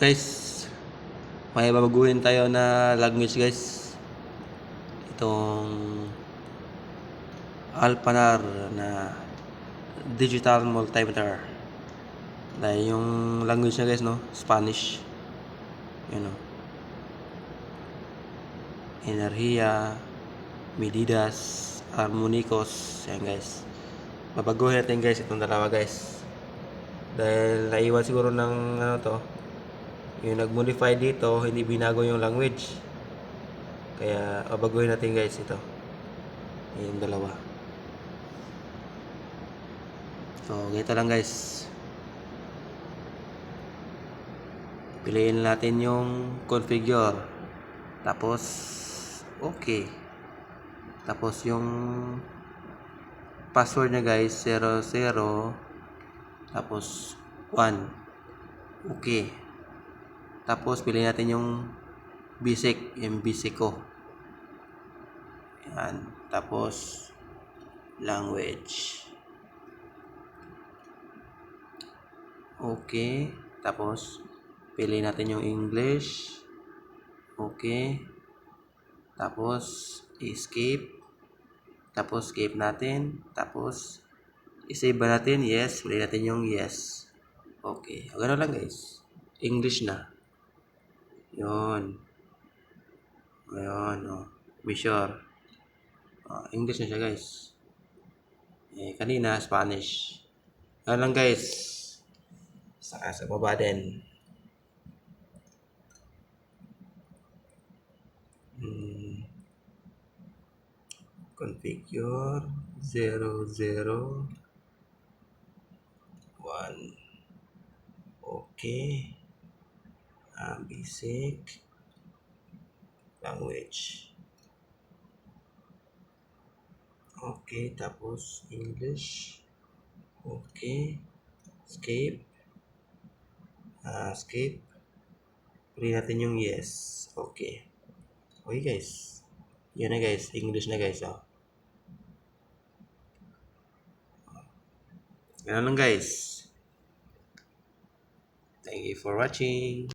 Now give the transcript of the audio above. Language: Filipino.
Guys, may babaguhin tayo na language guys. Itong Alpanar na digital multimeter. Dahil yung language niya guys, no, Spanish. Yun, no. Enerhiya, medidas, harmonicos. Yan guys. Babaguhin natin guys itong dalawa guys. Dahil naiwan siguro ng ano to, yung nag-modify dito, hindi binago yung language. Kaya babaguhin natin guys ito. Yung dalawa. So, ganito lang guys. Piliin natin yung configure. Tapos, okay. Tapos yung password niya guys, 00. Tapos, 1. Okay. Tapos, piliin natin yung basic. Yung basic ko. Yan. Tapos, language. Okay. Tapos, piliin natin yung English. Okay. Tapos, escape. Tapos, escape natin. Tapos, isave ba natin? Yes. Piliin natin yung yes. Okay. O, gano'n lang guys. English na. Yun. Ngayon, o. Be sure. English na siya guys. Kanina, Spanish. Gano'n lang guys. Saka sa baba din. Configure 001. Okay. Basic language. Okay, tapos English. Okay. Escape. Escape. Piliin natin yung yes. Okay. Okay guys. Yan na guys. English na guys. Ganun lang guys. Thank you for watching.